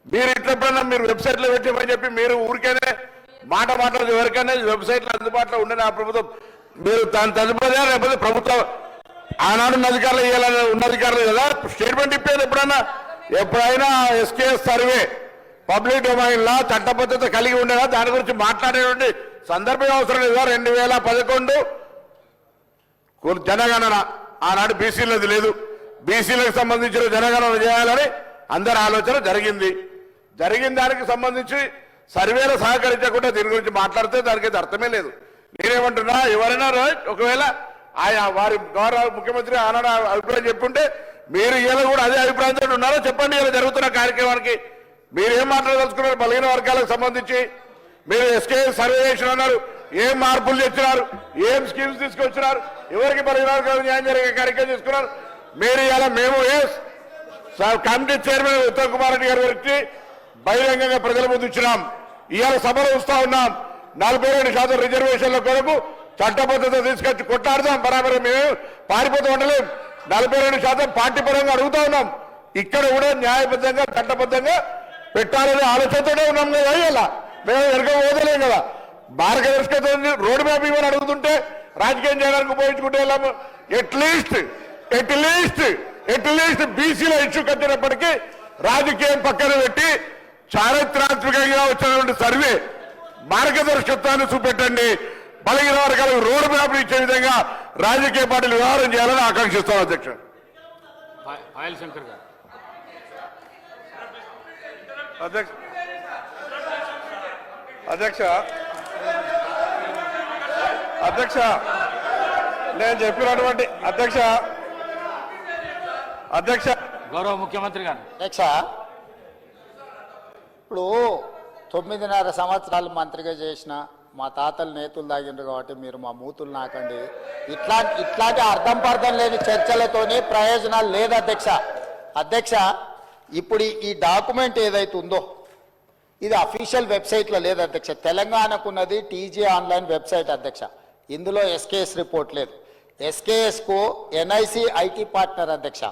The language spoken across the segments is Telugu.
మీరు ఇట్లప్పుడన్నా మీరు వెబ్సైట్లో పెట్టమని చెప్పి మీరు ఊరికేనే మాట్లాడదు ఎవరికైనా వెబ్సైట్లో అందుబాటులో ఉండని ఆ ప్రభుత్వం మీరు దాని తదుపరి లేకపోతే ప్రభుత్వం ఆనాడు ఉన్న అధికారులు ఇవ్వాలని ఉన్న అధికారులు కదా స్టేట్మెంట్ ఇప్పేది ఎప్పుడైనా ఎస్కేఎస్ సర్వే పబ్లిక్ డొమైన్లా చట్టబద్ధత కలిగి ఉండేలా దాని గురించి మాట్లాడేటువంటి సందర్భం అవసరం లేదా 2011 జనగణన ఆనాడు బీసీలది లేదు బీసీలకు సంబంధించిన జనగణన చేయాలని అందరి ఆలోచన జరిగిన దానికి సంబంధించి సర్వేలో సహకరించకుండా దీని గురించి మాట్లాడితే దానికి అర్థమే లేదు నేనేమంటున్నా ఎవరైనా ఒకవేళ ఆయా వారి గౌరవ ముఖ్యమంత్రి ఆనాడు అభిప్రాయం చెప్పుంటే మీరు ఇలా కూడా అదే అభిప్రాయంతో ఉన్నారో చెప్పండి ఇలా జరుగుతున్న కార్యక్రమానికి మీరేం మాట్లాడదలుచుకున్నారు బలహీన వర్గాలకు సంబంధించి మీరు ఎస్కే సర్వే చేసిన అన్నారు ఏం మార్పులు తెచ్చినారు ఏం స్కీమ్స్ తీసుకొచ్చినారు ఎవరికి బలహీన వర్గాలకు న్యాయం జరిగే కార్యక్రమం తీసుకున్నారు మీరు ఇలా మేము కమిటీ చైర్మన్ ఉత్తమ్ కుమార్ రెడ్డి గారి గురించి బహిరంగంగా ప్రజల ముందు ఇచ్చినాం ఇవాళ సభలో వస్తా ఉన్నాం 42% రిజర్వేషన్ల కొరకు చట్టబద్ధత తీసుకొచ్చి కొట్టాడుదాం బరాబర్ మేము పారిపోతూ ఉండలేం 42% పార్టీ పరంగా అడుగుతా ఉన్నాం ఇక్కడ కూడా న్యాయబద్ధంగా చట్టబద్ధంగా పెట్టాలనే ఆలోచనతోనే ఉన్నాం కదా ఇలా మేము వెనక పోదలేం కదా మార్గదర్శకత రోడ్ మ్యాప్ ఇవ్వని అడుగుతుంటే రాజకీయం చేయడానికి ఉపయోగించుకుంటే వెళ్ళాము ఎట్లీస్ట్ బీసీలో ఇష్యూ కట్టినప్పటికీ రాజకీయం పక్కన పెట్టి చారిత్రాత్మకంగా వచ్చినటువంటి సర్వే మార్గదర్శకత్వాన్ని చూపెట్టండి బలహీన వర్గాలకు రోడ్ మ్యాప్ ఇచ్చే విధంగా రాజకీయ పార్టీలు వ్యవహారం చేయాలని ఆకాంక్షిస్తాం అధ్యక్ష అధ్యక్ష నేను చెప్పినటువంటి అధ్యక్ష గౌరవ ముఖ్యమంత్రి గారు అధ్యక్ష ఇప్పుడు 9.5 సంవత్సరాలు మంత్రిగా చేసిన మా తాతలు నేతులు తాగిండ్రు కాబట్టి మీరు మా మూతులు నాకండి ఇట్లాంటి అర్థం పర్థం లేని చర్చలతోనే ప్రయోజనాలు లేదు అధ్యక్ష ఇప్పుడు ఈ డాక్యుమెంట్ ఏదైతే ఉందో ఇది అఫీషియల్ వెబ్సైట్లో లేదు అధ్యక్ష తెలంగాణకున్నది టీజీ ఆన్లైన్ వెబ్సైట్ అధ్యక్ష ఇందులో ఎస్కేఎస్ రిపోర్ట్ లేదు ఎస్కేఎస్కు ఎన్ఐసి ఐటీ పార్ట్నర్ అధ్యక్ష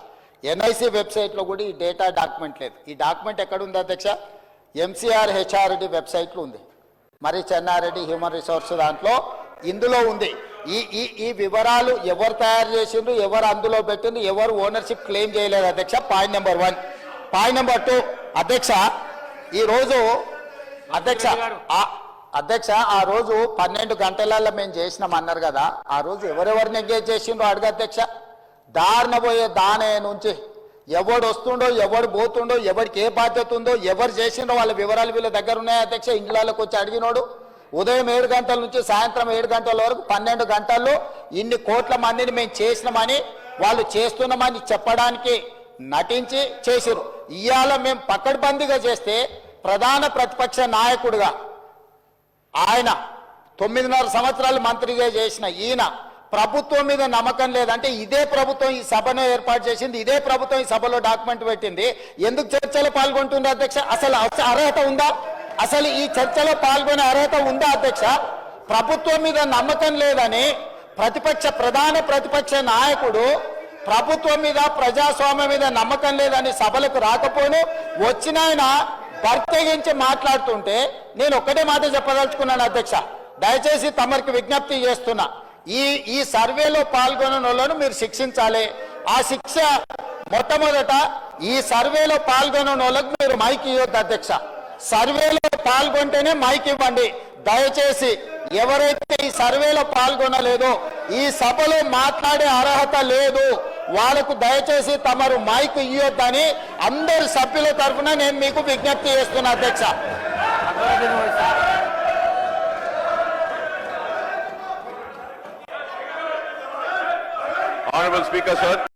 ఎన్ఐసి వెబ్సైట్లో కూడా ఈ డేటా డాక్యుమెంట్ లేదు ఈ డాక్యుమెంట్ ఎక్కడుంది అధ్యక్ష ఎంసీఆర్ హెచ్ఆర్డి వెబ్సైట్లో ఉంది మరి చెన్నారెడ్డి హ్యూమన్ రిసోర్స్ దాంట్లో ఇందులో ఉంది ఈ వివరాలు ఎవరు తయారు చేసిండ్రు ఎవరు అందులో పెట్టిండ్రు ఎవరు ఓనర్షిప్ క్లెయిమ్ చేయలేదు అధ్యక్ష పాయింట్ నెంబర్ 1 పాయింట్ నెంబర్ 2 అధ్యక్ష ఈరోజు అధ్యక్ష ఆ రోజు 12 గంటలలో మేము చేసినాం అన్నారు కదా ఆ రోజు ఎవరెవరిని ఎంగేజ్ చేసిండ్రో అడుగు అధ్యక్ష దారిన పోయే దానే నుంచి ఎవడు వస్తుండో ఎవడు పోతుండో ఎవరికి ఏ బాధ్యత ఉందో ఎవరు చేసిండో వాళ్ళ వివరాలు వీళ్ళ దగ్గర ఉన్నాయి అధ్యక్ష ఇండ్లలోకి వచ్చి అడిగినోడు ఉదయం 7 గంటల నుంచి సాయంత్రం 7 గంటల వరకు 12 గంటల్లో ఇన్ని కోట్ల మందిని మేము చేసినామని వాళ్ళు చేస్తున్నామని చెప్పడానికి నటించి చేసిరు ఇవాళ మేము పకడ్బందీగా చేస్తే ప్రధాన ప్రతిపక్ష నాయకుడిగా ఆయన 9.5 సంవత్సరాలు మంత్రిగా చేసిన ఈయన ప్రభుత్వం మీద నమ్మకం లేదంటే ఇదే ప్రభుత్వం ఈ సభను ఏర్పాటు చేసింది ఇదే ప్రభుత్వం ఈ సభలో డాక్యుమెంట్ పెట్టింది ఎందుకు చర్చలో పాల్గొంటుంది అధ్యక్ష అసలు అర్హత ఉందా అసలు ఈ చర్చలో పాల్గొనే అర్హత ఉందా అధ్యక్ష ప్రభుత్వం మీద నమ్మకం లేదని ప్రధాన ప్రతిపక్ష నాయకుడు ప్రభుత్వం మీద ప్రజాస్వామ్యం మీద నమ్మకం లేదని సభలకు రాకపోను వచ్చిన ఆయన బర్తగించి మాట్లాడుతుంటే నేను ఒక్కటే మాట చెప్పదలుచుకున్నాను అధ్యక్ష దయచేసి తమరికి విజ్ఞప్తి చేస్తున్నా ఈ సర్వేలో పాల్గొన్న వాళ్ళను మీరు శిక్షించాలి ఆ శిక్ష మొట్టమొదట ఈ సర్వేలో పాల్గొన్న వాళ్ళకు మీరు మైక్ ఇవ్వద్దు అధ్యక్ష సర్వేలో పాల్గొంటేనే మైక్ ఇవ్వండి దయచేసి ఎవరైతే ఈ సర్వేలో పాల్గొనలేదో ఈ సభలో మాట్లాడే అర్హత లేదు వాళ్ళకు దయచేసి తమరు మైక్ ఇవ్వద్దని అందరు సభ్యుల తరఫున నేను మీకు విజ్ఞప్తి చేస్తున్నా అధ్యక్ష Honorable Speaker, sir.